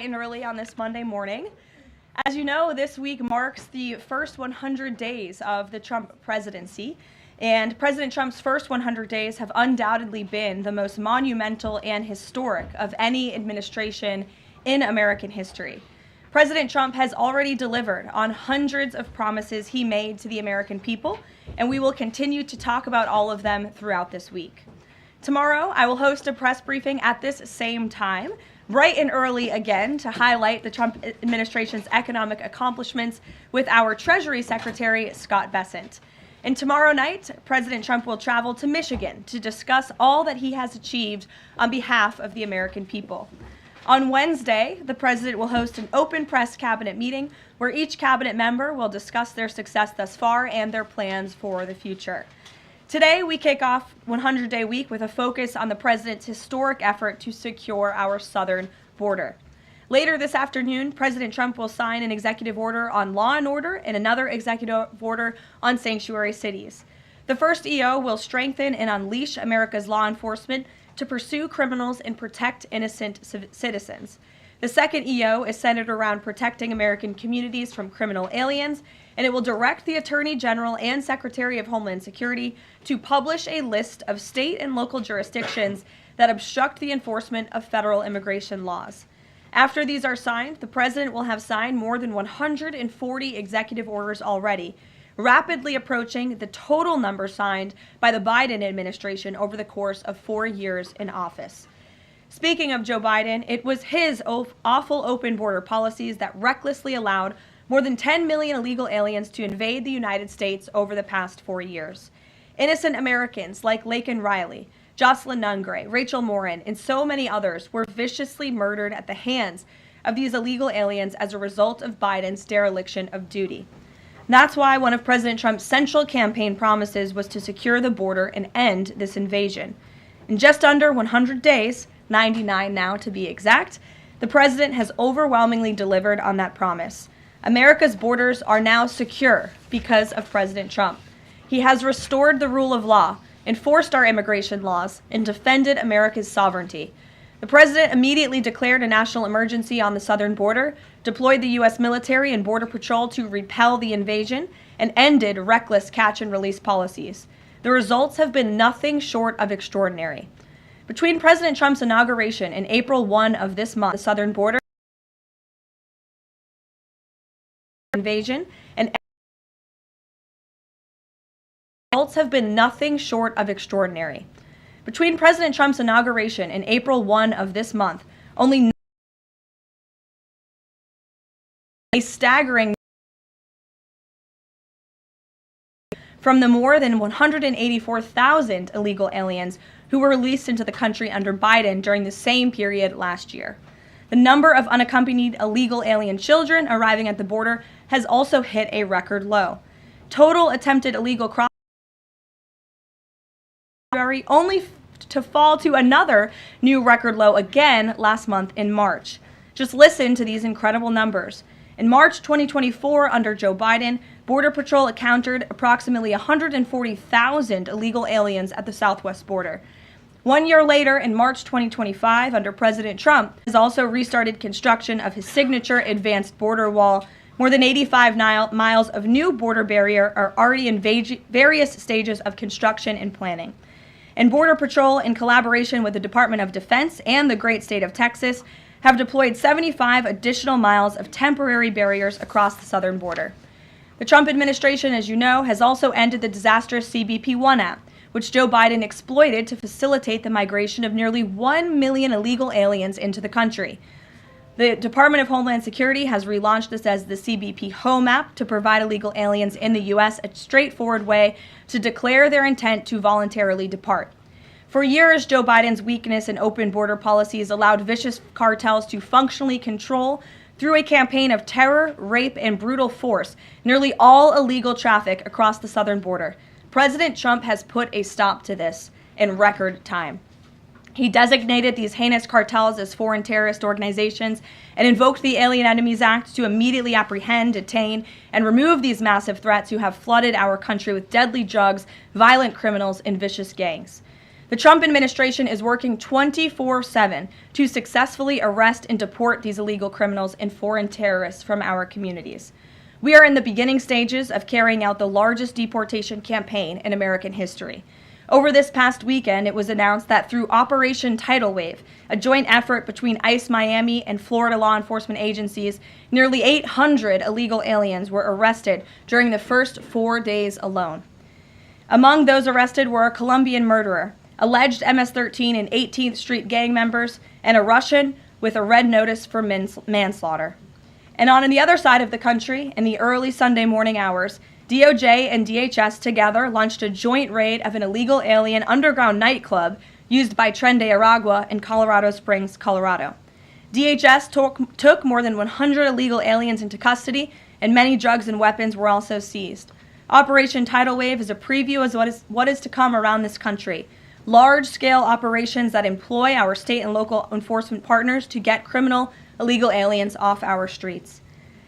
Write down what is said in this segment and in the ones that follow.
bright and early on this Monday morning. As you know, this week marks the first 100 days of the Trump presidency, and President Trump's first 100 days have undoubtedly been the most monumental and historic of any administration in American history. President Trump has already delivered on hundreds of promises he made to the American people, and we will continue to talk about all of them throughout this week. Tomorrow, I will host a press briefing at this same time, bright and early again, to highlight the Trump administration's economic accomplishments with our Treasury Secretary, Scott Bessent. And tomorrow night, President Trump will travel to Michigan to discuss all that he has achieved on behalf of the American people. On Wednesday, the president will host an open press cabinet meeting where each cabinet member will discuss their success thus far and their plans for the future. Today, we kick off 100-day week with a focus on the president's historic effort to secure our southern border. Later this afternoon, President Trump will sign an executive order on law and order and another executive order on sanctuary cities. The first EO will strengthen and unleash America's law enforcement to pursue criminals and protect innocent citizens. The second EO is centered around protecting American communities from criminal aliens, and it will direct the Attorney General and Secretary of Homeland Security to publish a list of state and local jurisdictions that obstruct the enforcement of federal immigration laws. After these are signed, the president will have signed more than 140 executive orders already, rapidly approaching the total number signed by the Biden administration over the course of 4 years in office. Speaking of Joe Biden, it was his awful open border policies that recklessly allowed more than 10 million illegal aliens to invade the United States over the past 4 years. Innocent Americans like Laken Riley, Jocelyn Nungray, Rachel Morin, and so many others were viciously murdered at the hands of these illegal aliens as a result of Biden's dereliction of duty. That's why one of President Trump's central campaign promises was to secure the border and end this invasion. In just under 100 days, 99 now to be exact, the president has overwhelmingly delivered on that promise. America's borders are now secure because of President Trump. He has restored the rule of law, enforced our immigration laws, and defended America's sovereignty. The president immediately declared a national emergency on the southern border, deployed the U.S. military and Border Patrol to repel the invasion, and ended reckless catch-and-release policies. The results have been nothing short of extraordinary. Between President Trump's inauguration and April 1 of this month, the southern border invasion and results have been nothing short of extraordinary. Between President Trump's inauguration and April 1 of this month, only a staggering from the more than 184,000 illegal aliens who were released into the country under Biden during the same period last year. The number of unaccompanied illegal alien children arriving at the border has also hit a record low. Total attempted illegal crossing only to fall to another new record low again last month in March. Just listen to these incredible numbers. In March 2024, under Joe Biden, Border Patrol encountered approximately 140,000 illegal aliens at the southwest border. 1 year later, in March 2025, under President Trump, has also restarted construction of his signature advanced border wall. More than 85 miles of new border barrier are already in various stages of construction and planning. And Border Patrol, in collaboration with the Department of Defense and the great state of Texas, have deployed 75 additional miles of temporary barriers across the southern border. The Trump administration, as you know, has also ended the disastrous CBP-1 app, which Joe Biden exploited to facilitate the migration of nearly 1 million illegal aliens into the country. The Department of Homeland Security has relaunched this as the CBP Home app to provide illegal aliens in the U.S. a straightforward way to declare their intent to voluntarily depart. For years, Joe Biden's weakness in open border policies allowed vicious cartels to functionally control, through a campaign of terror, rape, and brutal force, nearly all illegal traffic across the southern border. President Trump has put a stop to this in record time. He designated these heinous cartels as foreign terrorist organizations and invoked the Alien Enemies Act to immediately apprehend, detain, and remove these massive threats who have flooded our country with deadly drugs, violent criminals, and vicious gangs. The Trump administration is working 24/7 to successfully arrest and deport these illegal criminals and foreign terrorists from our communities. We are in the beginning stages of carrying out the largest deportation campaign in American history. Over this past weekend, it was announced that through Operation Tidal Wave, a joint effort between ICE Miami and Florida law enforcement agencies, nearly 800 illegal aliens were arrested during the first 4 days alone. Among those arrested were a Colombian murderer, alleged MS-13 and 18th Street gang members, and a Russian with a red notice for manslaughter. And on the other side of the country, in the early Sunday morning hours, DOJ and DHS together launched a joint raid of an illegal alien underground nightclub used by Tren de Aragua in Colorado Springs, Colorado. DHS took more than 100 illegal aliens into custody, and many drugs and weapons were also seized. Operation Tidal Wave is a preview of what is to come around this country. Large-scale operations that employ our state and local enforcement partners to get criminal illegal aliens off our streets.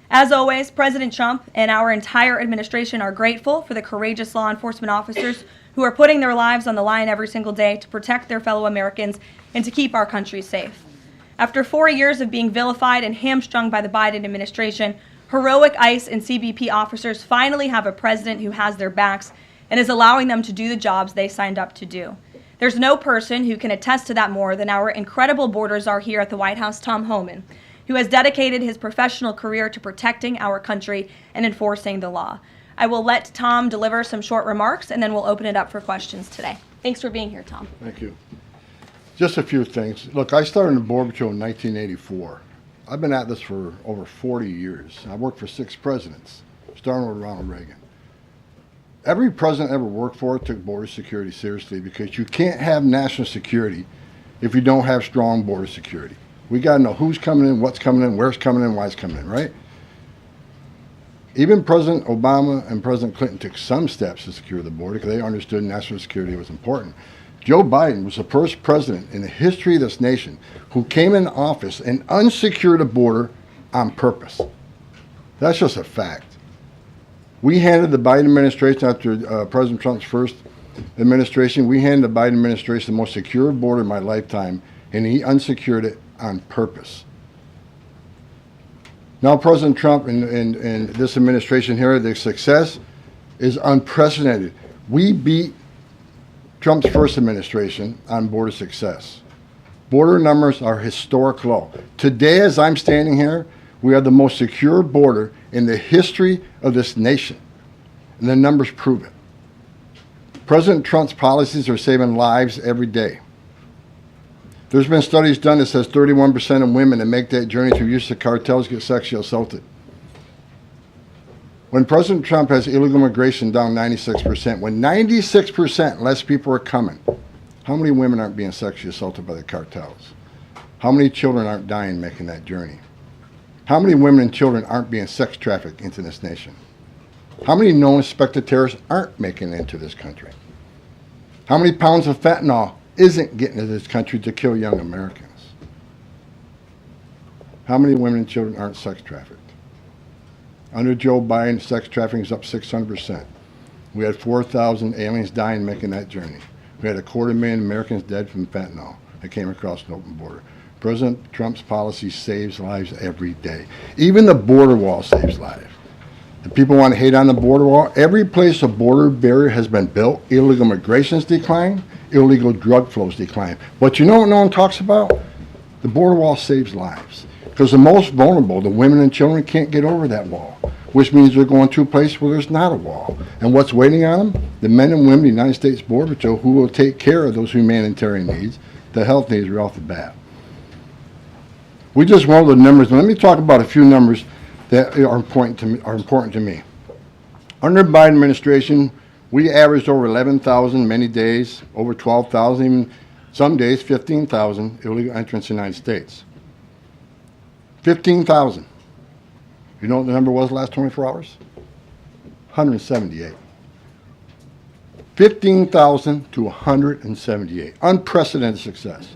As always, President Trump and our entire administration are grateful for the courageous law enforcement officers who are putting their lives on the line every single day to protect their fellow Americans and to keep our country safe. After 4 years of being vilified and hamstrung by the Biden administration, heroic ICE and CBP officers finally have a president who has their backs and is allowing them to do the jobs they signed up to do. There's no person who can attest to that more than our incredible border czar here at the White House, Tom Homan, who has dedicated his professional career to protecting our country and enforcing the law. I will let Tom deliver some short remarks, and then we'll open it up for questions today. Thanks for being here, Tom. Thank you. Just a few things. Look, I started in the Border Patrol in 1984. I've been at this for over 40 years. I worked for 6 presidents, starting with Ronald Reagan. Every president I ever worked for took border security seriously, because you can't have national security if you don't have strong border security. We got to know who's coming in, what's coming in, where's coming in, why it's coming in, right? Even President Obama and President Clinton took some steps to secure the border because they understood national security was important. Joe Biden was the first president in the history of this nation who came in office and unsecured a border on purpose. That's just a fact. We handed the Biden administration, after President Trump's first administration, we handed the Biden administration the most secure border in my lifetime, and he unsecured it on purpose. Now President Trump and this administration here, the success is unprecedented. We beat Trump's first administration on border success. Border numbers are historic low. Today, as I'm standing here, we have the most secure border in the history of this nation, and the numbers prove it. President Trump's policies are saving lives every day. There's been studies done that says 31% of women that make that journey through use of cartels get sexually assaulted. When President Trump has illegal immigration down 96%, when 96% less people are coming, how many women aren't being sexually assaulted by the cartels? How many children aren't dying making that journey? How many women and children aren't being sex trafficked into this nation? How many known suspected terrorists aren't making it into this country? How many pounds of fentanyl isn't getting to this country to kill young Americans? How many women and children aren't sex trafficked? Under Joe Biden, sex trafficking is up 600%. We had 4,000 aliens dying making that journey. We had 250,000 Americans dead from fentanyl that came across an open border. President Trump's policy saves lives every day. Even the border wall saves lives. The people want to hate on the border wall. Every place a border barrier has been built, illegal migration's declined, illegal drug flows decline. But you know what no one talks about? The border wall saves lives. Because the most vulnerable, the women and children, can't get over that wall, which means they're going to a place where there's not a wall. And what's waiting on them? The men and women of the United States Border Patrol who will take care of those humanitarian needs, the health needs right off the bat. We just went over the numbers. Let me talk about a few numbers that are important to me. Under the Biden administration, we averaged over 11,000 many days, over 12,000, even some days 15,000 illegal entrants in the United States. 15,000. You know what the number was the last 24 hours? 178. 15,000 to 178. Unprecedented success.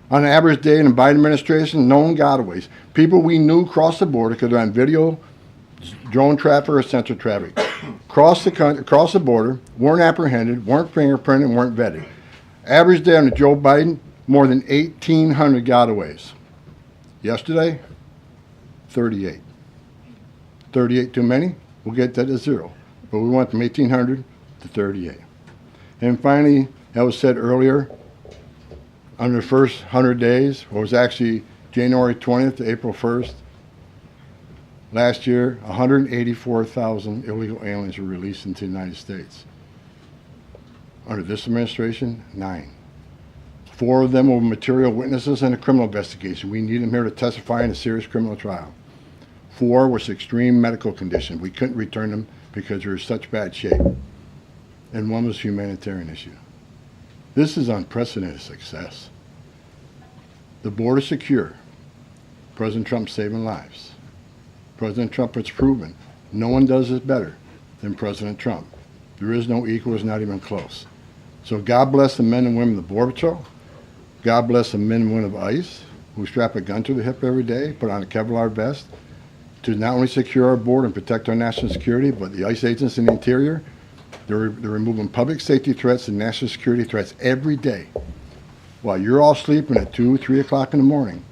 On an average day in the Biden administration, known gotaways. People we knew crossed the border because they're on video, drone traffic, or sensor traffic. Crossed the border, weren't apprehended, weren't fingerprinted, weren't vetted. Average day under Joe Biden, more than 1,800 gotaways. Yesterday, 38. 38 too many? We'll get that to 0. But we went from 1,800 to 38. And finally, that was said earlier, under the first 100 days, or it was actually January 20th to April 1st, last year, 184,000 illegal aliens were released into the United States. Under this administration, 9. 4 of them were material witnesses in a criminal investigation. We need them here to testify in a serious criminal trial. 4 was extreme medical condition. We couldn't return them because they were in such bad shape. And 1 was a humanitarian issue. This is unprecedented success. The border secure. President Trump saving lives. President Trump has proven no one does it better than President Trump. There is no equal, it's not even close. So God bless the men and women of the Border Patrol. God bless the men and women of ICE who strap a gun to their hip every day, put on a Kevlar vest to not only secure our border and protect our national security, but the ICE agents in the interior, they're removing public safety threats and national security threats every day. While you're all sleeping at 2, 3 o'clock in the morning,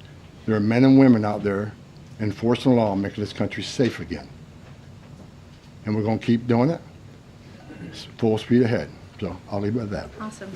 there are men and women out there enforcing the law and making this country safe again. And we're going to keep doing it. It's full speed ahead. So I'll leave it at that. Awesome.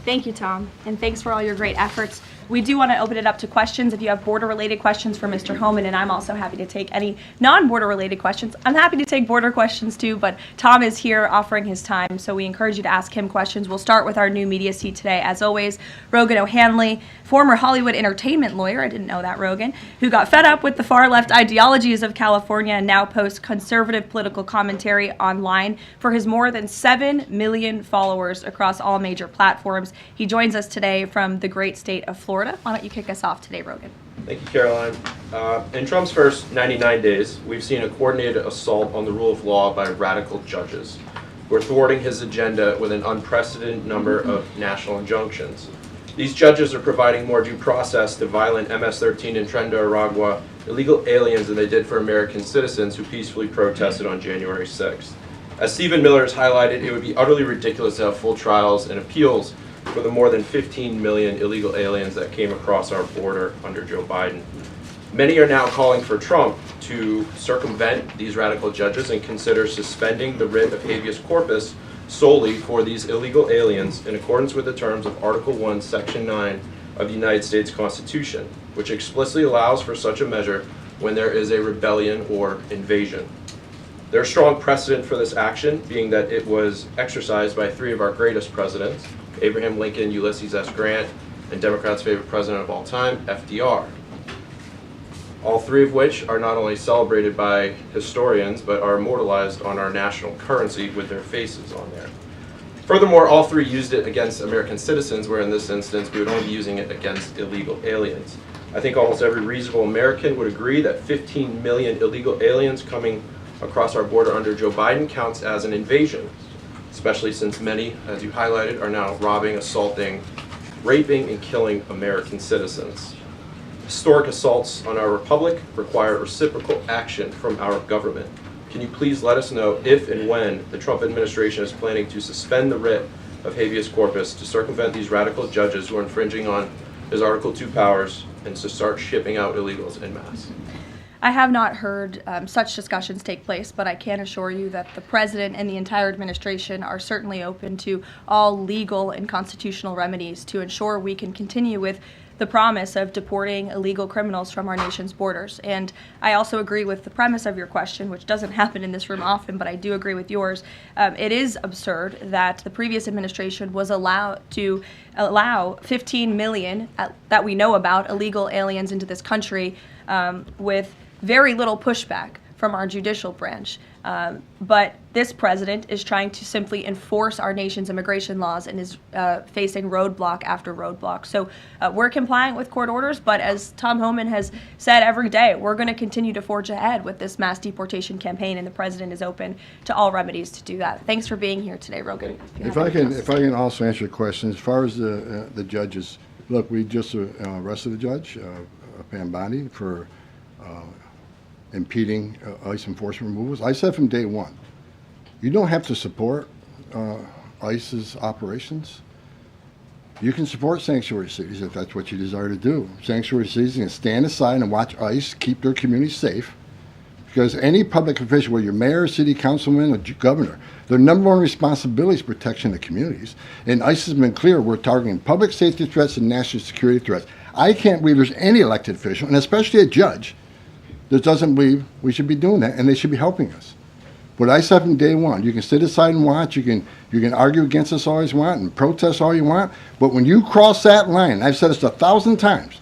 Thank you, Tom, and thanks for all your great efforts. We do want to open it up to questions. If you have border-related questions for Mr. Homan, and I'm also happy to take any non-border-related questions. I'm happy to take border questions too, but Tom is here offering his time, so we encourage you to ask him questions. We'll start with our new media seat today. As always, Rogan O'Hanley, former Hollywood entertainment lawyer, I didn't know that, Rogan, who got fed up with the far-left ideologies of California and now posts conservative political commentary online for his more than 7 million followers across all major platforms. He joins us today from the great state of Florida. Why don't you kick us off today, Rogan? Thank you, Caroline. In Trump's first 99 days, we've seen a coordinated assault on the rule of law by radical judges who are thwarting his agenda with an unprecedented number of national injunctions. These judges are providing more due process to violent MS-13 and Tren de Aragua illegal aliens than they did for American citizens who peacefully protested on January 6th. As Stephen Miller has highlighted, it would be utterly ridiculous to have full trials and appeals for the more than 15 million illegal aliens that came across our border under Joe Biden. Many are now calling for Trump to circumvent these radical judges and consider suspending the writ of habeas corpus solely for these illegal aliens in accordance with the terms of Article 1, Section 9 of the United States Constitution, which explicitly allows for such a measure when there is a rebellion or invasion. There's strong precedent for this action, being that it was exercised by 3 of our greatest presidents, Abraham Lincoln, Ulysses S. Grant, and Democrats' favorite president of all time, FDR. All 3 of which are not only celebrated by historians, but are immortalized on our national currency with their faces on there. Furthermore, all 3 used it against American citizens, where in this instance we would only be using it against illegal aliens. I think almost every reasonable American would agree that 15 million illegal aliens coming across our border under Joe Biden counts as an invasion, especially since many, as you highlighted, are now robbing, assaulting, raping, and killing American citizens. Historic assaults on our republic require reciprocal action from our government. Can you please let us know if and when the Trump administration is planning to suspend the writ of habeas corpus to circumvent these radical judges who are infringing on his Article 2 powers and to start shipping out illegals en masse? I have not heard such discussions take place, but I can assure you that the president and the entire administration are certainly open to all legal and constitutional remedies to ensure we can continue with the promise of deporting illegal criminals from our nation's borders. And I also agree with the premise of your question, which doesn't happen in this room often, but I do agree with yours. It is absurd that the previous administration was allowed to allow 15 million, that we know about, illegal aliens into this country with very little pushback from our judicial branch. But this president is trying to simply enforce our nation's immigration laws and is facing roadblock after roadblock. So we're complying with court orders, but as Tom Homan has said every day, we're going to continue to forge ahead with this mass deportation campaign, and the president is open to all remedies to do that. Thanks for being here today, Rogan. If I can also answer your question, as far as the judges, look, we just arrested the judge, Pam Bondi, for impeding ICE enforcement removals. I said from day one, you don't have to support ICE's operations. You can support sanctuary cities if that's what you desire to do. Sanctuary cities can stand aside and watch ICE keep their communities safe, because any public official, whether you're mayor, city councilman, or governor, their number one responsibility is protection of the communities. And ICE has been clear, we're targeting public safety threats and national security threats. I can't believe there's any elected official, and especially a judge, that doesn't believe we should be doing that, and they should be helping us. But ICE have from day one. You can sit aside and watch. You can argue against us all you want and protest all you want. But when you cross that line, and I've said this 1,000 times,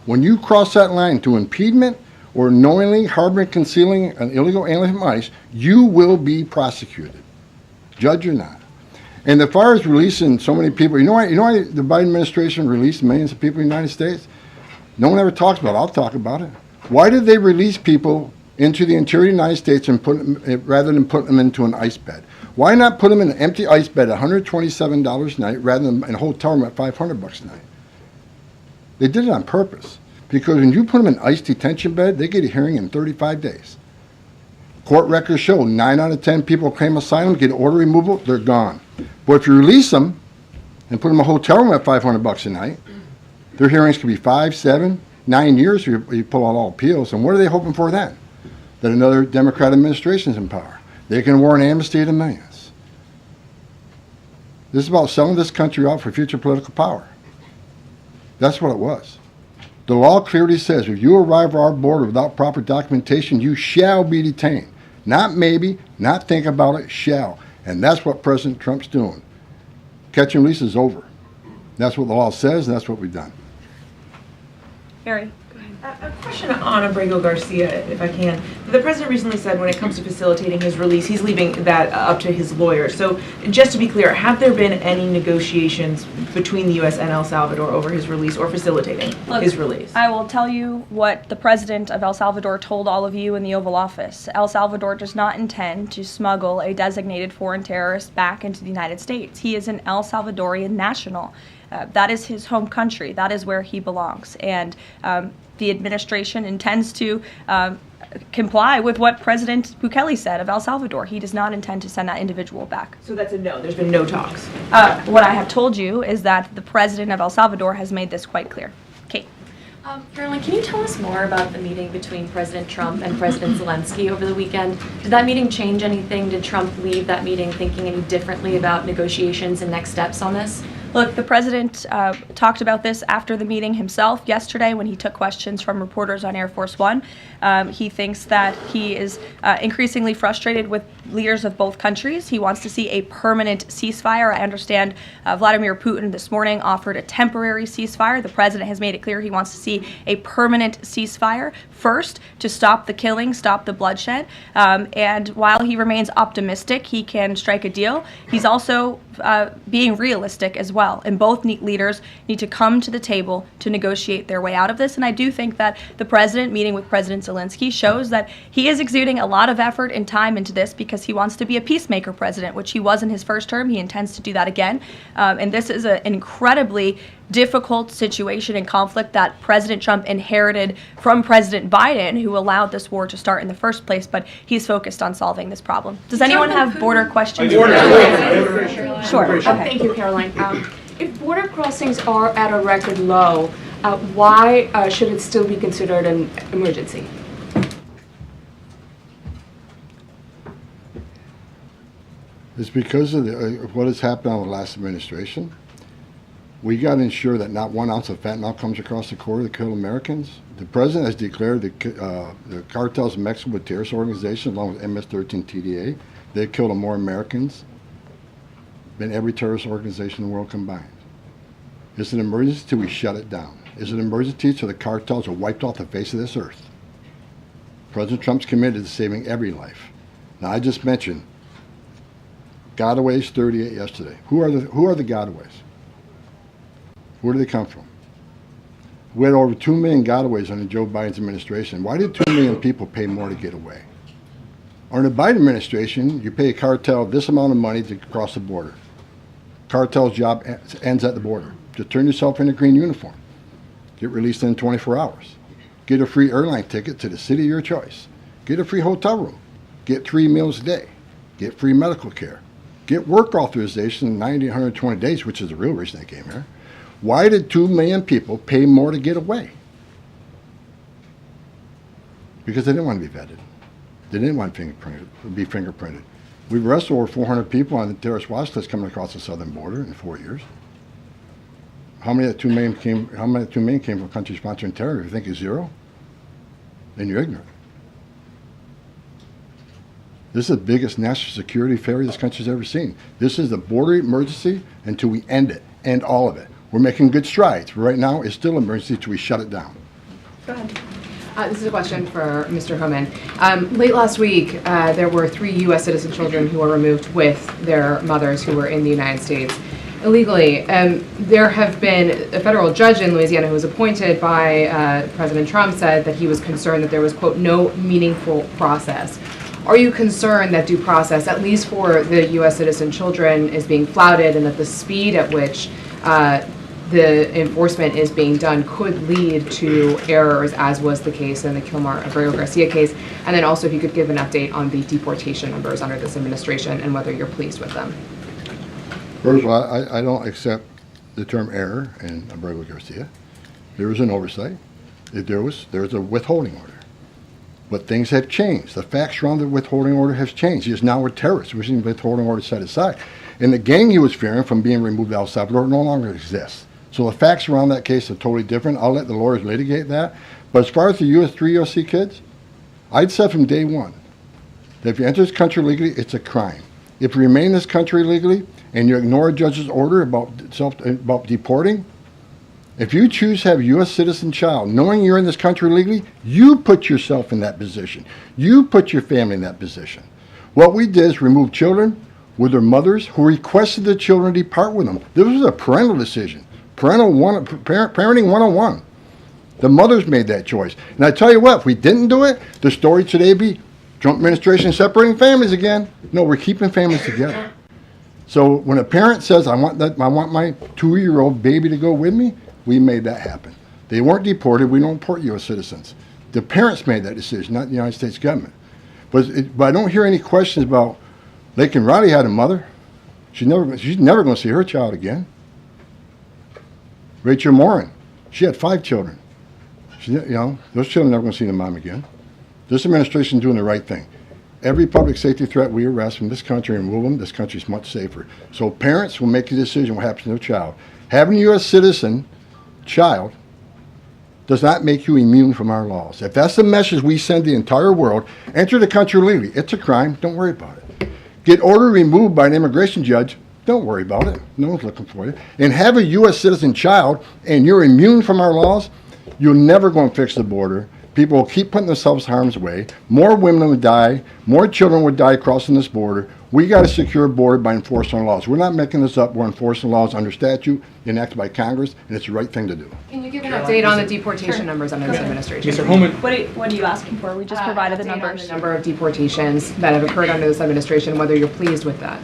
when you cross that line to impediment or knowingly harboring, concealing an illegal alien from ICE, you will be prosecuted, judge or not. And as far as releasing so many people, you know why the Biden administration released millions of people in the United States? No one ever talks about it. I'll talk about it. Why did they release people into the interior of the United States and put them, rather than put them into an ice bed? Why not put them in an empty ice bed at $127 a night rather than in a hotel room at $500 a night? They did it on purpose, because when you put them in an ice detention bed, they get a hearing in 35 days. Court records show 9 out of 10 people claim asylum, get order removal, they're gone. But if you release them and put them in a hotel room at $500 a night, their hearings could be 5, 7, 9 years if you pull out all appeals. And what are they hoping for then? That another Democrat administration is in power. They can award an amnesty to millions. This is about selling this country out for future political power. That's what it was. The law clearly says if you arrive at our border without proper documentation, you shall be detained. Not maybe, not think about it, shall. And that's what President Trump's doing. Catch and release is over. That's what the law says, and that's what we've done. Harry. A question on Abrego Garcia, if I can. The president recently said when it comes to facilitating his release, he's leaving that up to his lawyer. So just to be clear, have there been any negotiations between the U.S. and El Salvador over his release or facilitating his release? I will tell you what the president of El Salvador told all of you in the Oval Office. El Salvador does not intend to smuggle a designated foreign terrorist back into the United States. He is an El Salvadorian national. That is his home country. That is where he belongs. And the administration intends to comply with what President Bukele said of El Salvador. He does not intend to send that individual back. So that's a no. There's been no talks. What I have told you is that the president of El Salvador has made this quite clear. Kate. Karoline, can you tell us more about the meeting between President Trump and President Zelensky over the weekend? Did that meeting change anything? Did Trump leave that meeting thinking any differently about negotiations and next steps on this? Look, the president talked about this after the meeting himself yesterday when he took questions from reporters on Air Force One. He thinks that he is increasingly frustrated with leaders of both countries. He wants to see a permanent ceasefire. I understand Vladimir Putin this morning offered a temporary ceasefire. The president has made it clear he wants to see a permanent ceasefire first to stop the killing, stop the bloodshed. And while he remains optimistic he can strike a deal, he's also being realistic as well. And both leaders need to come to the table to negotiate their way out of this. And I do think that the president meeting with President Zelensky shows that he is exuding a lot of effort and time into this because he wants to be a peacemaker president, which he was in his first term. He intends to do that again. And this is an incredibly difficult situation and conflict that President Trump inherited from President Biden, who allowed this war to start in the first place, but he's focused on solving this problem. Does anyone have border questions? Sure. Okay. Thank you, Caroline. If border crossings are at a record low, why should it still be considered an emergency? It's because of what has happened on the last administration. We got to ensure that not 1 ounce of fentanyl comes across the border to kill Americans. The president has declared the cartels in Mexico a terrorist organization, along with MS-13 TDA. They've killed more Americans than every terrorist organization in the world combined. It's an emergency till we shut it down. It's an emergency till the cartels are wiped off the face of this earth. President Trump's committed to saving every life. Now, I just mentioned gotaways, 38 yesterday. Who are the gotaways? Where do they come from? We had over 2 million gotaways under Joe Biden's administration. Why did 2 million people pay more to get away? Under the Biden administration, you pay a cartel this amount of money to cross the border. Cartel's job ends at the border. Just turn yourself in a green uniform. Get released in 24 hours. Get a free airline ticket to the city of your choice. Get a free hotel room. Get 3 meals a day. Get free medical care. Get work authorization in 90, 120 days, which is the real reason they came here. Why did 2 million people pay more to get away? Because they didn't want to be vetted. They didn't want to be fingerprinted. We've arrested over 400 people on the terrorist watch list coming across the southern border in 4 years. How many of the 2 million came? How many of the 2 million came from countries sponsoring terror? If you think it's zero, then you're ignorant. This is the biggest national security failure this country's ever seen. This is the border emergency until we end it, end all of it. We're making good strides, but right now it's still an emergency until we shut it down. Go ahead. This is a question for Mr. Homan. Late last week, there were 3 U.S. citizen children who were removed with their mothers who were in the United States illegally. There have been a federal judge in Louisiana who was appointed by President Trump said that he was concerned that there was, quote, no meaningful process. Are you concerned that due process, at least for the U.S. citizen children, is being flouted and that the speed at which the enforcement is being done could lead to errors, as was the case in the Kilmar-Abrego-Garcia case? And then also if you could give an update on the deportation numbers under this administration and whether you're pleased with them. First of all, I don't accept the term error in Abrego-Garcia. There was an oversight. There was a withholding order. But things have changed. The facts around the withholding order has changed. He is now a terrorist, which is the withholding order set aside. And the gang he was fearing from being removed to El Salvador no longer exists. So the facts around that case are totally different. I'll let the lawyers litigate that. But as far as the 3 USC kids, I'd said from day one that if you enter this country legally, it's a crime. If you remain in this country legally and you ignore a judge's order about deporting, if you choose to have a U.S. citizen child, knowing you're in this country legally, you put yourself in that position. You put your family in that position. What we did is remove children with their mothers who requested the children depart with them. This was a parental decision. Parenting 101. The mothers made that choice. And I tell you what, if we didn't do it, the story today would be Trump administration separating families again. No, we're keeping families together. So when a parent says, I want my 2-year-old baby to go with me, we made that happen. They weren't deported. We don't deport U.S. citizens. The parents made that decision, not the United States government. But I don't hear any questions about Laken Riley had a mother. She's never going to see her child again. Rachel Morin, she had 5 children. Those children are never going to see their mom again. This administration is doing the right thing. Every public safety threat we arrest from this country and remove them, this country is much safer. So parents will make a decision what happens to their child. Having a U.S. citizen child does not make you immune from our laws. If that's the message we send the entire world, enter the country legally. It's a crime. Don't worry about it. Get order removed by an immigration judge. Don't worry about it. No one's looking for you. And have a U.S. citizen child and you're immune from our laws, you're never going to fix the border. People will keep putting themselves in harm's way. More women would die. More children would die crossing this border. We got to secure a border by enforcing our laws. We're not making this up. We're enforcing laws under statute enacted by Congress, and it's the right thing to do. Can you give an update on the deportation numbers under this administration? Mr. Homan. What are you asking for? We just provided the numbers. The number of deportations that have occurred under this administration, whether you're pleased with that.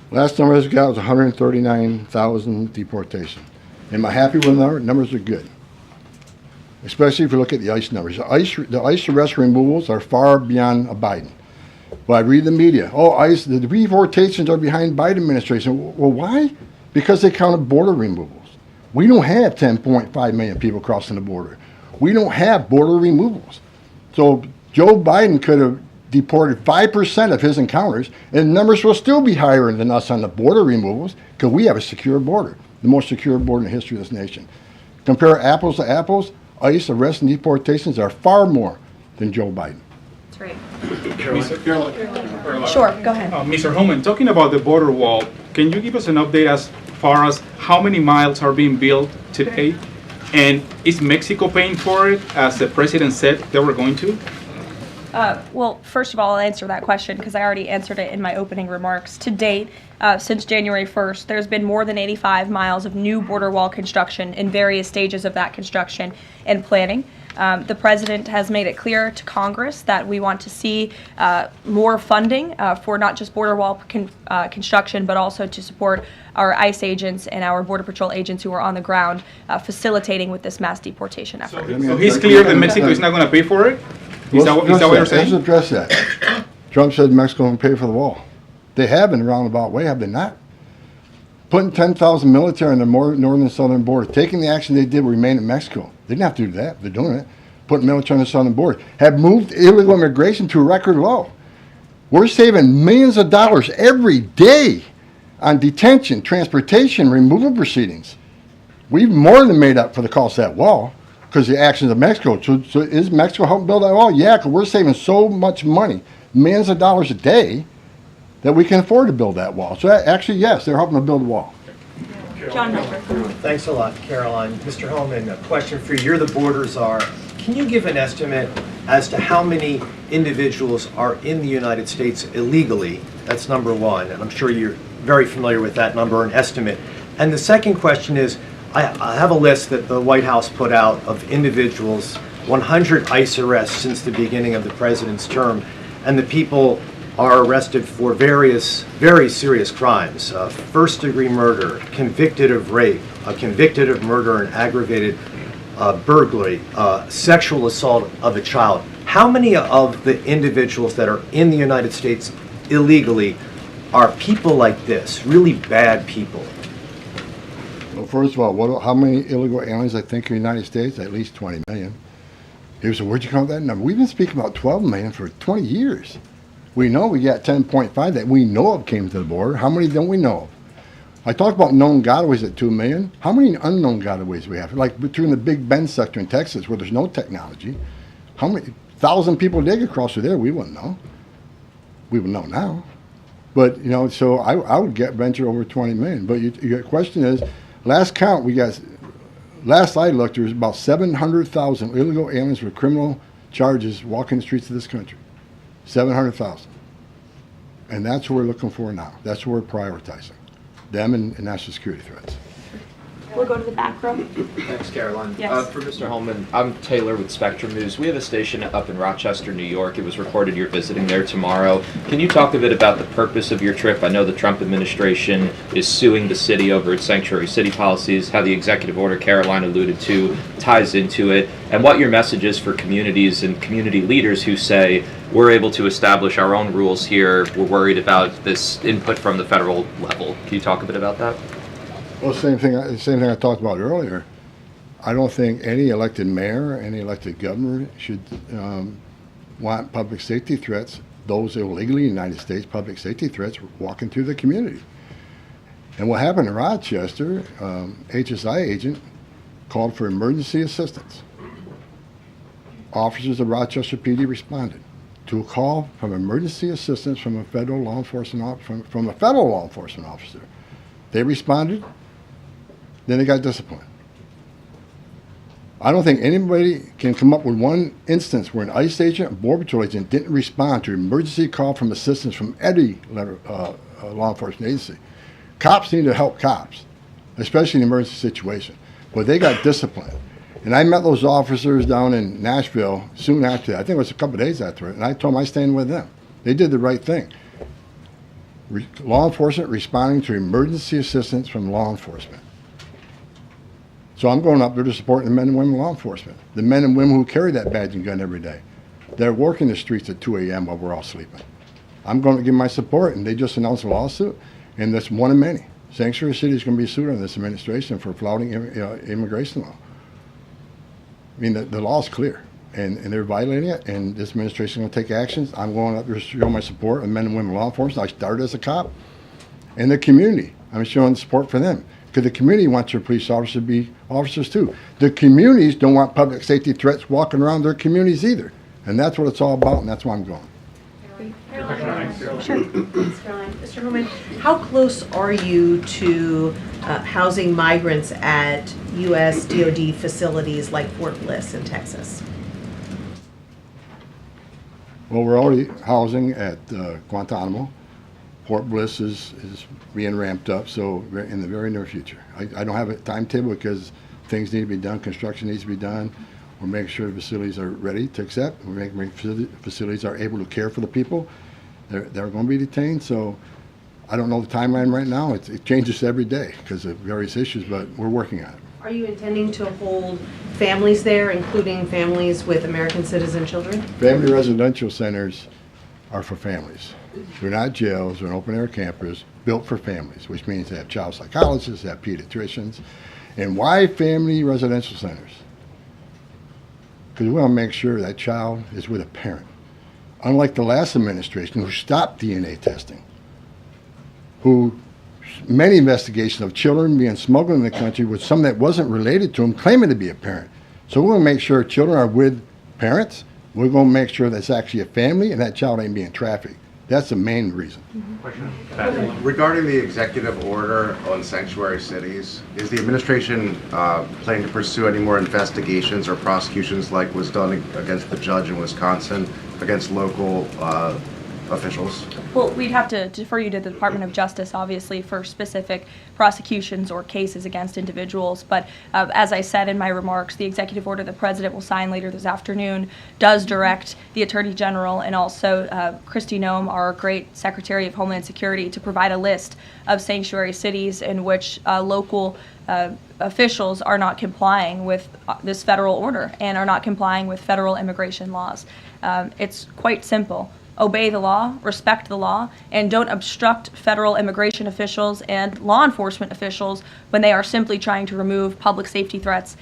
Last number I got was 139,000 deportation. Am I happy with the number? Numbers are good. Especially if you look at the ICE numbers. The ICE arrest removals are far beyond Biden. But I read the media. Oh, ICE, the deportations are behind Biden administration. Well, why? Because they counted border removals. We don't have 10.5 million people crossing the border. We don't have border removals. So Joe Biden could have deported 5% of his encounters, and the numbers will still be higher than us on the border removals because we have a secure border, the most secure border in the history of this nation. Compare apples to apples, ICE arrests and deportations are far more than Joe Biden. That's right. Caroline. Sure, go ahead. Mr. Homan, talking about the border wall, can you give us an update as far as how many miles are being built today? And is Mexico paying for it, as the president said they were going to? Well, first of all, I'll answer that question because I already answered it in my opening remarks. To date, since January 1st, there's been more than 85 miles of new border wall construction in various stages of that construction and planning. The president has made it clear to Congress that we want to see more funding for not just border wall construction, but also to support our ICE agents and our Border Patrol agents who are on the ground facilitating with this mass deportation effort. So he's clear that Mexico is not going to pay for it? Is that what you're saying? Let's address that. Trump said Mexico will pay for the wall. They have in a roundabout way, have they not? Putting 10,000 military on the northern and southern border, taking the action they did remain in Mexico. They didn't have to do that. They're doing it. Putting military on the southern border. Have moved illegal immigration to a record low. We're saving millions of dollars every day on detention, transportation, removal proceedings. We've more than made up for the cost of that wall because of the actions of Mexico. So is Mexico helping build that wall? Yeah, because we're saving so much money, millions of dollars a day, that we can afford to build that wall. So actually, yes, they're helping to build a wall. John Helper. Thanks a lot, Caroline. Mr. Homan, a question for you. You're the border czar. Can you give an estimate as to how many individuals are in the United States illegally? That's number one, and I'm sure you're very familiar with that number, an estimate. And the second question is, I have a list that the White House put out of individuals, 100 ICE arrests since the beginning of the president's term, and the people are arrested for various very serious crimes. First-degree murder, convicted of rape, convicted of murder and aggravated burglary, sexual assault of a child. How many of the individuals that are in the United States illegally are people like this, really bad people? Well, first of all, how many illegal aliens I think in the United States? At least 20 million. Here's where'd you come up with that number? We've been speaking about 12 million for 20 years. We know we got 10.5 that we know of came to the border. How many don't we know of? I talked about known gotaways at 2 million. How many unknown gotaways we have? Like between the Big Bend sector in Texas where there's no technology, how many 1,000 people dig across through there? We wouldn't know. We would know now. But, you know, so I would venture over 20 million. But your question is, last count, last I looked, there was about 700,000 illegal aliens with criminal charges walking the streets of this country. 700,000. And that's what we're looking for now. That's what we're prioritizing. Them and national security threats. We'll go to the back row. Thanks, Caroline. Yes. For Mr. Homan, I'm Taylor with Spectrum News. We have a station up in Rochester, New York. It was reported you're visiting there tomorrow. Can you talk a bit about the purpose of your trip? I know the Trump administration is suing the city over its sanctuary city policies, how the executive order Caroline alluded to ties into it, and what your message is for communities and community leaders who say, we're able to establish our own rules here, we're worried about this input from the federal level. Can you talk a bit about that? Well, same thing I talked about earlier. I don't think any elected mayor, any elected governor should want public safety threats, those illegally in the United States, public safety threats, walking through the community. And what happened in Rochester, HSI agent called for emergency assistance. Officers of Rochester PD responded to a call from emergency assistance from a federal law enforcement from a federal law enforcement officer. They responded. Then they got disciplined. I don't think anybody can come up with one instance where an ICE agent or Border Patrol agent didn't respond to an emergency call from assistance from any law enforcement agency. Cops need to help cops, especially in an emergency situation. But they got disciplined. And I met those officers down in Nashville soon after that. I think it was a couple of days after it. And I told them I stand with them. They did the right thing. Law enforcement responding to emergency assistance from law enforcement. So I'm going up there to support the men and women of law enforcement, the men and women who carry that badge and gun every day. They're working the streets at 2 a.m. while we're all sleeping. I'm going to give my support, and they just announced a lawsuit, and that's one of many. Sanctuary City is going to be sued on this administration for flouting immigration law. I mean, the law is clear, and they're violating it, and this administration is going to take actions. I'm going up there to show my support of men and women of law enforcement. I started as a cop. And the community, I'm showing support for them. Because the community wants their police officers to be officers too. The communities don't want public safety threats walking around their communities either. And that's what it's all about, and that's why I'm going. Caroline. Sure. Thanks, Caroline. Mr. Homan, how close are you to housing migrants at U.S. DoD facilities like Fort Bliss in Texas? Well, we're already housing at Guantanamo. Fort Bliss is being ramped up, so in the very near future. I don't have a timetable because things need to be done, construction needs to be done. We're making sure the facilities are ready to accept. We're making sure the facilities are able to care for the people. They're going to be detained, so I don't know the timeline right now. It changes every day because of various issues, but we're working on it. Are you intending to hold families there, including families with American citizen children? Family residential centers are for families. They're not jails, they're open-air campers. built for families, which means they have child psychologists, they have pediatricians. And why family residential centers? Because we want to make sure that child is with a parent. Unlike the last administration who stopped DNA testing, who many investigations of children being smuggled in the country with some that wasn't related to them claiming to be a parent. So we're going to make sure children are with parents. We're going to make sure that's actually a family and that child ain't being trafficked. That's the main reason. Regarding the executive order on sanctuary cities, is the administration planning to pursue any more investigations or prosecutions like was done against the judge in Wisconsin against local officials? Well, we'd have to defer you to the Department of Justice, obviously, for specific prosecutions or cases against individuals. But as I said in my remarks, the executive order the President will sign later this afternoon does direct the Attorney General and also Kristi Noem, our great Secretary of Homeland Security, to provide a list of sanctuary cities in which local officials are not complying with this federal order and are not complying with federal immigration laws. It's quite simple. Obey the law, respect the law, and don't obstruct federal immigration officials and law enforcement officials when they are simply trying to remove public safety threats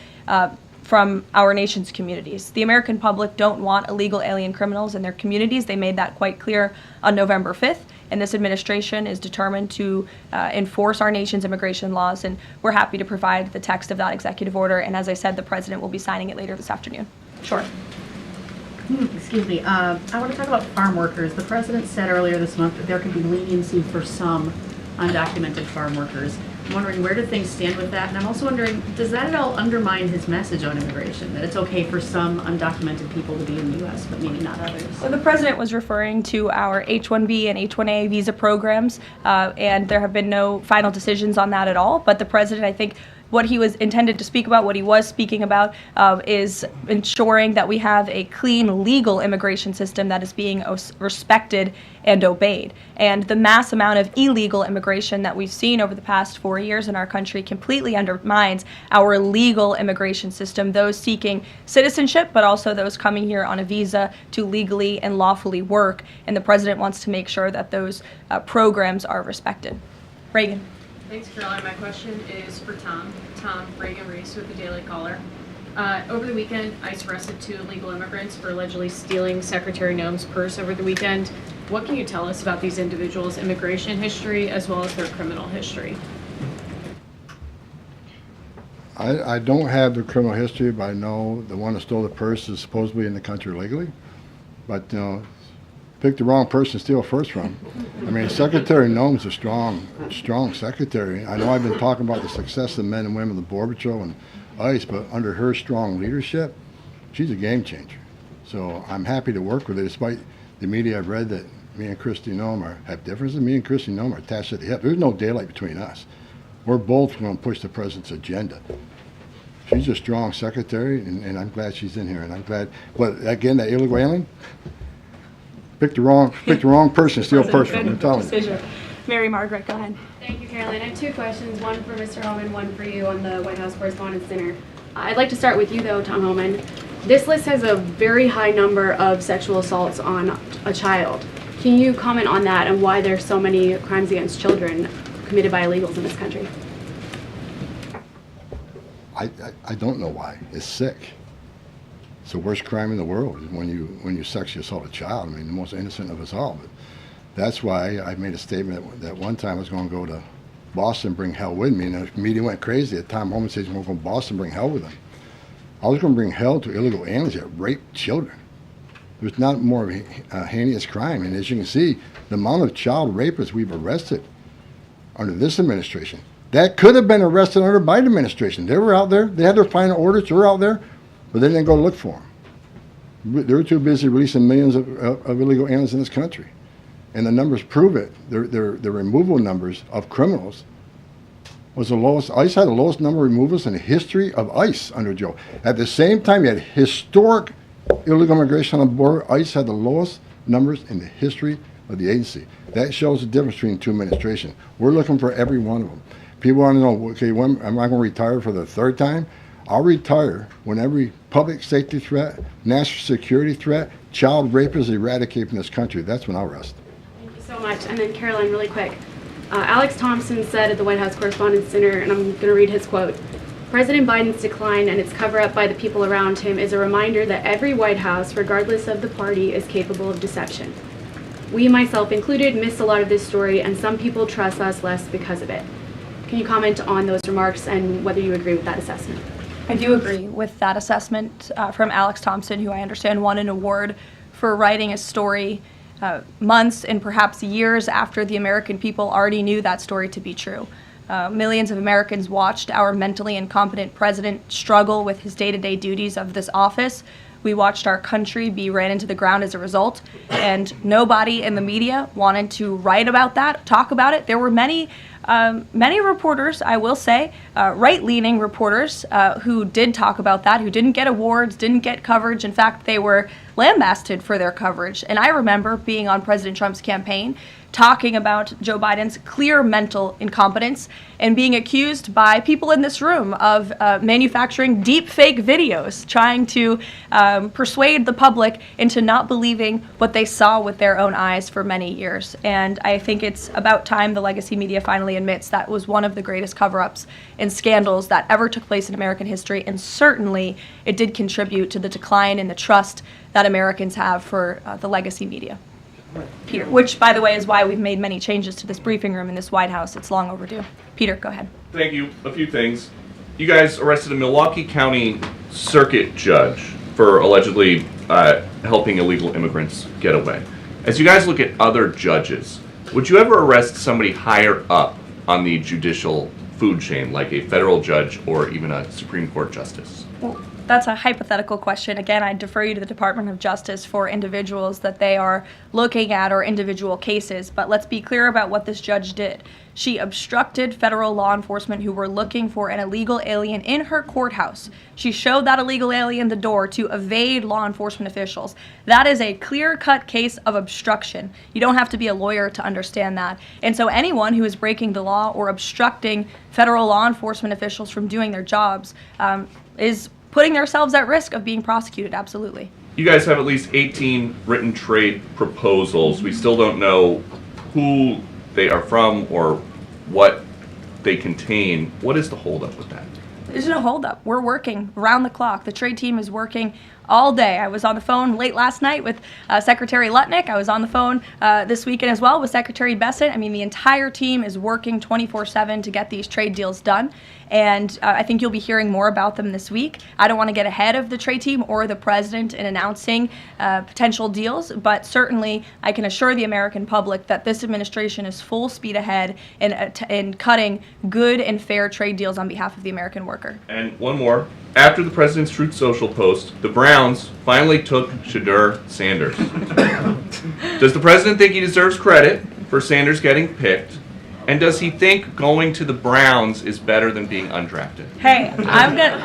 from our nation's communities. The American public don't want illegal alien criminals in their communities. They made that quite clear on November 5th, and this administration is determined to enforce our nation's immigration laws, and we're happy to provide the text of that executive order, and as I said, the President will be signing it later this afternoon. Sure. Excuse me. I want to talk about farm workers. The President said earlier this month that there could be leniency for some undocumented farm workers. I'm wondering, where do things stand with that? And I'm also wondering, does that at all undermine his message on immigration, that it's okay for some undocumented people to be in the U.S., but maybe not others? Well, the President was referring to our H-1B and H-1A visa programs, and there have been no final decisions on that at all. But the President, I think, what he was intended to speak about, what he was speaking about, is ensuring that we have a clean, legal immigration system that is being respected and obeyed. And the mass amount of illegal immigration that we've seen over the past 4 years in our country completely undermines our legal immigration system, those seeking citizenship, but also those coming here on a visa to legally and lawfully work. And the President wants to make sure that those programs are respected. Reagan. Thanks, Caroline. My question is for Tom Reagan Reese with the Daily Caller. Over the weekend, ICE arrested 2 illegal immigrants for allegedly stealing Secretary Noem's purse over the weekend. What can you tell us about these individuals' immigration history as well as their criminal history? I don't have the criminal history, but I know the one that stole the purse is supposedly in the country illegally. But pick the wrong person to steal first from. I mean, Secretary Noem's a strong secretary. I know I've been talking about the success of the men and women of the Border Patrol and ICE, but under her strong leadership, she's a game changer. So I'm happy to work with her, despite the media I've read that me and Kristi Noem have differences. Me and Kristi Noem are attached at the hip. There's no daylight between us. We're both going to push the President's agenda. She's a strong secretary, and I'm glad she's in here. And I'm glad, but again, that illegal alien, pick the wrong person to steal a purse from. I'm telling you. Mary Margaret, go ahead. Thank you, Caroline. I have 2 questions, one for Mr. Homan, one for you on the White House Correspondents' Dinner. I'd like to start with you, though, Tom Homan. This list has a very high number of sexual assaults on a child. Can you comment on that and why there's so many crimes against children committed by illegals in this country? I don't know why. It's sick. It's the worst crime in the world is when you sexually assault a child. I mean, the most innocent of us all. But that's why I made a statement that one time I was going to go to Boston, bring hell with me, and the media went crazy. At Tom Homan says, we're going to Boston, bring hell with them. I was going to bring hell to illegal aliens that rape children. There's not more of a heinous crime. And as you can see, the amount of child rapists we've arrested under this administration, that could have been arrested under the Biden administration. They were out there. They had their final orders. They were out there, but they didn't go look for them. They were too busy releasing millions of illegal aliens in this country. And the numbers prove it. The removal numbers of criminals was the lowest. ICE had the lowest number of removals in the history of ICE under Joe. At the same time, you had historic illegal immigration on the border. ICE had the lowest numbers in the history of the agency. That shows the difference between 2 administrations. We're looking for every one of them. People want to know, okay, when am I going to retire for the 3rd time? I'll retire when every public safety threat, national security threat, child rape is eradicated from this country. That's when I'll rest. Thank you so much. And then Caroline, really quick. Alex Thompson said at the White House Correspondents' Dinner, and I'm going to read his quote, "President Biden's decline and its cover-up by the people around him is a reminder that every White House, regardless of the party, is capable of deception. We, myself included, missed a lot of this story, and some people trust us less because of it." Can you comment on those remarks and whether you agree with that assessment? I do agree with that assessment from Alex Thompson, who I understand won an award for writing a story months and perhaps years after the American people already knew that story to be true. Millions of Americans watched our mentally incompetent president struggle with his day-to-day duties of this office. We watched our country be ran into the ground as a result, and nobody in the media wanted to write about that, talk about it. There were many reporters, I will say, right-leaning reporters who did talk about that, who didn't get awards, didn't get coverage. In fact, they were lambasted for their coverage. And I remember being on President Trump's campaign, talking about Joe Biden's clear mental incompetence and being accused by people in this room of manufacturing deep fake videos, trying to persuade the public into not believing what they saw with their own eyes for many years. And I think it's about time the legacy media finally admits that was one of the greatest cover-ups and scandals that ever took place in American history, and certainly it did contribute to the decline in the trust that Americans have for the legacy media. Peter, which, by the way, is why we've made many changes to this briefing room in this White House. It's long overdue. Peter, go ahead. Thank you. A few things. You guys arrested a Milwaukee County Circuit judge for allegedly helping illegal immigrants get away. As you guys look at other judges, would you ever arrest somebody higher up on the judicial food chain, like a federal judge or even a Supreme Court justice? Well, that's a hypothetical question. Again, I defer you to the Department of Justice for individuals that they are looking at or individual cases. But let's be clear about what this judge did. She obstructed federal law enforcement who were looking for an illegal alien in her courthouse. She showed that illegal alien the door to evade law enforcement officials. That is a clear-cut case of obstruction. You don't have to be a lawyer to understand that. And so anyone who is breaking the law or obstructing federal law enforcement officials from doing their jobs is putting themselves at risk of being prosecuted, absolutely. You guys have at least 18 written trade proposals. We still don't know who they are from or what they contain. What is the holdup with that? There's no holdup. We're working around the clock. The trade team is working all day. I was on the phone late last night with Secretary Lutnick. I was on the phone this weekend as well with Secretary Bessent. I mean, the entire team is working 24/7 to get these trade deals done. And I think you'll be hearing more about them this week. I don't want to get ahead of the trade team or the president in announcing potential deals, but certainly I can assure the American public that this administration is full speed ahead in cutting good and fair trade deals on behalf of the American worker. And one more. After the president's Truth Social post, the Browns finally took Shadur Sanders. Does the president think he deserves credit for Sanders getting picked? And does he think going to the Browns is better than being undrafted? Hey, I'm gonna.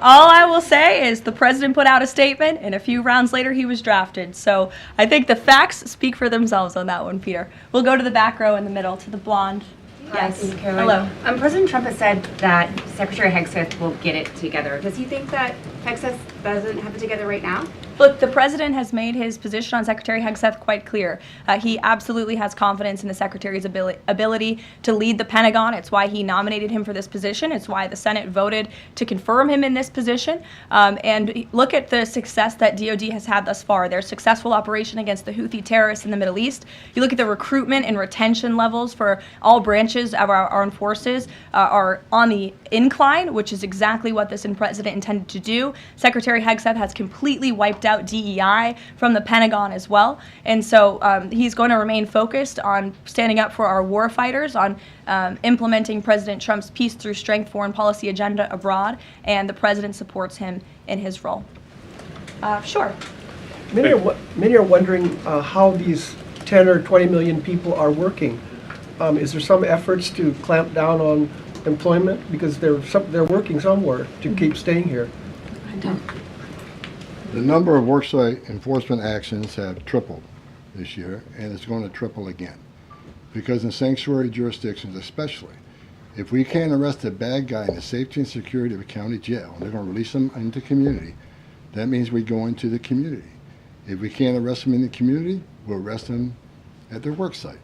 All I will say is the president put out a statement, and a few rounds later he was drafted. So I think the facts speak for themselves on that one, Peter. We'll go to the back row in the middle, to the blonde. Yes. This is Karoline. Hello. President Trump has said that Secretary Hegseth will get it together. Does he think that Hegseth doesn't have it together right now? Look, the president has made his position on Secretary Hegseth quite clear. He absolutely has confidence in the secretary's ability to lead the Pentagon. It's why he nominated him for this position. It's why the Senate voted to confirm him in this position. And look at the success that DOD has had thus far. Their successful operation against the Houthi terrorists in the Middle East. You look at the recruitment and retention levels for all branches of our armed forces are on the incline, which is exactly what this president intended to do. Secretary Hegseth has completely wiped out DEI from the Pentagon as well. And so he's going to remain focused on standing up for our war fighters, on implementing President Trump's peace through strength foreign policy agenda abroad, and the president supports him in his role. Sure. Many are wondering how these 10 or 20 million people are working. Is there some efforts to clamp down on employment because they're working somewhere to keep staying here? I don't. The number of worksite enforcement actions have tripled this year, and it's going to triple again. Because in sanctuary jurisdictions especially, if we can't arrest a bad guy in the safety and security of a county jail, and they're going to release them into community, that means we go into the community. If we can't arrest them in the community, we'll arrest them at their work site.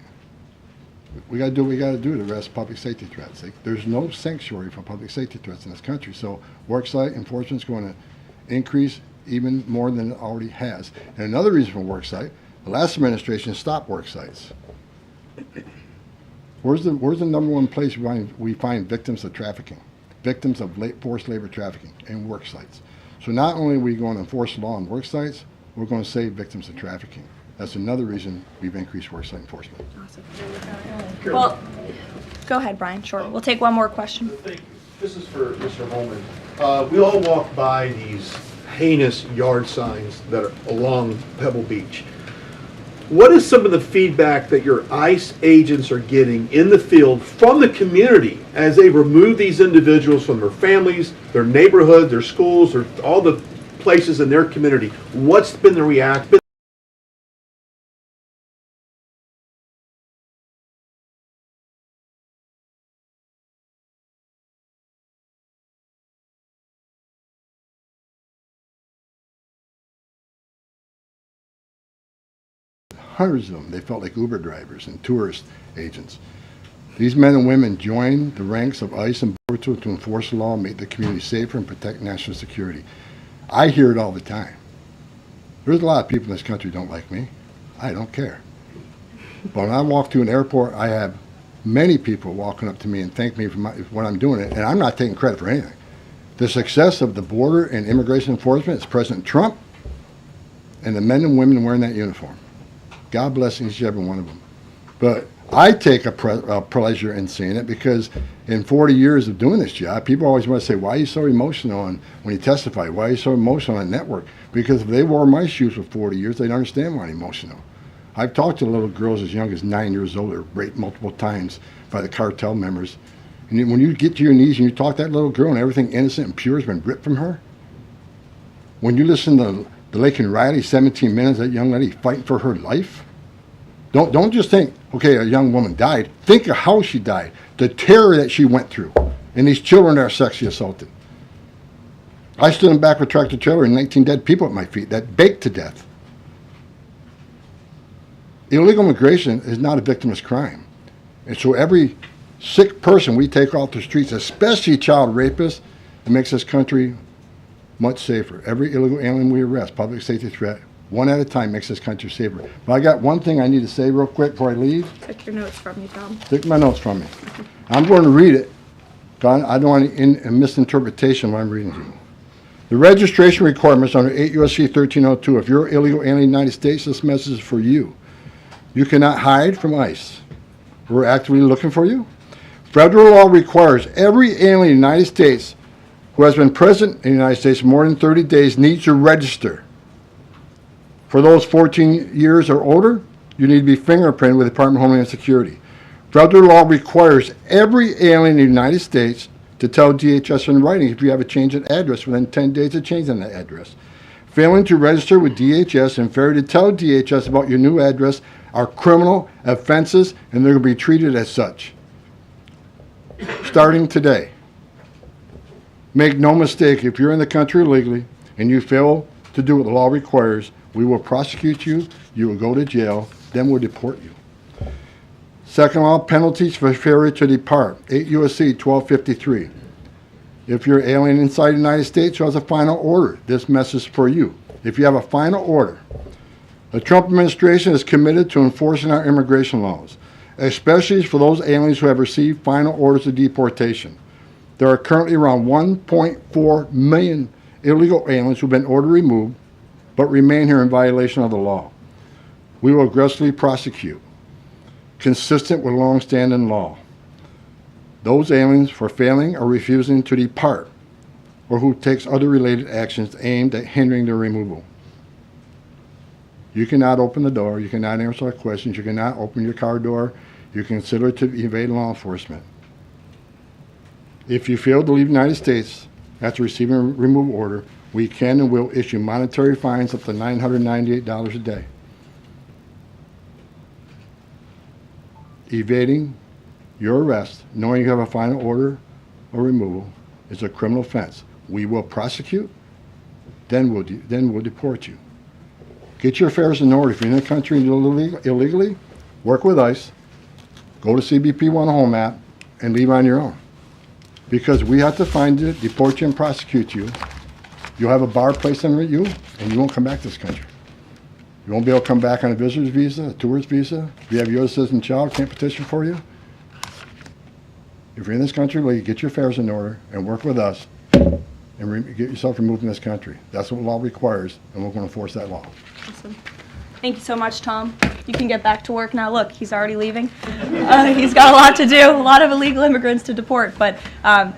We got to do what we got to do to arrest public safety threats. There's no sanctuary for public safety threats in this country. So worksite enforcement is going to increase even more than it already has. And another reason for worksite, the last administration stopped worksites. Where's the number one place we find victims of trafficking, victims of forced labor trafficking, and work sites? So not only are we going to enforce the law on work sites, we're going to save victims of trafficking. That's another reason we've increased worksite enforcement. Awesome. Well, go ahead, Brian. Sure. We'll take one more question. Thank you. This is for Mr. Homan. We all walk by these heinous yard signs that are along Pebble Beach. What is some of the feedback that your ICE agents are getting in the field from the community as they remove these individuals from their families, their neighborhood, their schools, or all the places in their community? What's been the reaction? Hundreds of them. They felt like Uber drivers and tourist agents. These men and women joined the ranks of ICE and Border to enforce the law, make the community safer, and protect national security. I hear it all the time. There's a lot of people in this country who don't like me. I don't care. But when I walk through an airport, I have many people walking up to me and thank me for what I'm doing, and I'm not taking credit for anything. The success of the border and immigration enforcement is President Trump and the men and women wearing that uniform. God bless each and every one of them. But I take a pleasure in seeing it because in 40 years of doing this job, people always want to say, why are you so emotional when you testify? Why are you so emotional on network? Because if they wore my shoes for 40 years, they'd understand why I'm emotional. I've talked to little girls as young as 9 years old that were raped multiple times by the cartel members. And when you get to your knees and you talk to that little girl and everything innocent and pure has been ripped from her, when you listen to the Lake and Riley, 17 minutes, that young lady fighting for her life. Don't just think, okay, a young woman died. Think of how she died, the terror that she went through, and these children that are sexually assaulted. I stood in the back of a tractor trailer and 19 dead people at my feet that baked to death. Illegal immigration is not a victimless crime. And so every sick person we take off the streets, especially child rapists, it makes this country much safer. Every illegal alien we arrest, public safety threat, one at a time makes this country safer. But I got one thing I need to say real quick before I leave. Take your notes from you, Tom. Take my notes from me. I'm going to read it. I don't want any misinterpretation when I'm reading to you. The registration requirements under 8 U.S.C. 1302. If you're illegal alien in the United States, this message is for you. You cannot hide from ICE. We're actively looking for you. Federal law requires every alien in the United States who has been present in the United States more than 30 days needs to register. For those 14 years or older, you need to be fingerprinted with the Department of Homeland Security. Federal law requires every alien in the United States to tell DHS in writing if you have a change of address within 10 days of changing that address. Failing to register with DHS and failure to tell DHS about your new address are criminal offenses, and they're going to be treated as such. Starting today. Make no mistake, if you're in the country illegally and you fail to do what the law requires, we will prosecute you, you will go to jail, then we'll deport you. Second law, penalties for failure to depart, 8 U.S.C. 1253. If you're alien inside the United States who has a final order, this message is for you. If you have a final order, the Trump administration is committed to enforcing our immigration laws, especially for those aliens who have received final orders of deportation. There are currently around 1.4 million illegal aliens who have been ordered removed but remain here in violation of the law. We will aggressively prosecute, consistent with long-standing law, those aliens for failing or refusing to depart or who takes other related actions aimed at hindering their removal. You cannot open the door, you cannot answer our questions, you cannot open your car door, you consider to evade law enforcement. If you fail to leave the United States after receiving a removal order, we can and will issue monetary fines up to $998 a day. Evading your arrest, knowing you have a final order or removal, is a criminal offense. We will prosecute, then we'll deport you. Get your affairs in order. If you're in the country illegally, work with ICE. go to CBP One Home app and leave on your own. Because we have to find you, deport you, and prosecute you. You'll have a bar placed on you, and you won't come back to this country. You won't be able to come back on a visitor's visa, a tourist visa. If you have a U.S. citizen child, can't petition for you. If you're in this country, well, you get your affairs in order and work with us and get yourself removed from this country. That's what law requires, and we're going to enforce that law. Awesome. Thank you so much, Tom. You can get back to work now. Look, he's already leaving. He's got a lot to do, a lot of illegal immigrants to deport. But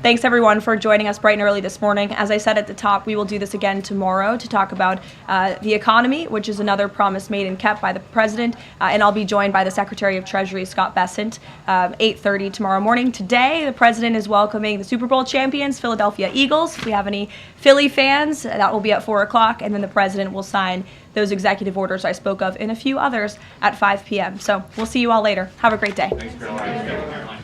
thanks, everyone, for joining us bright and early this morning. As I said at the top, we will do this again tomorrow to talk about the economy, which is another promise made and kept by the president. And I'll be joined by the Secretary of Treasury, Scott Bessent, 8:30 tomorrow morning. Today, the president is welcoming the Super Bowl champions, Philadelphia Eagles. If we have any Philly fans, that will be at 4 o'clock. And then the president will sign those executive orders I spoke of and a few others at 5 p.m. So we'll see you all later. Have a great day. Thanks, Caroline.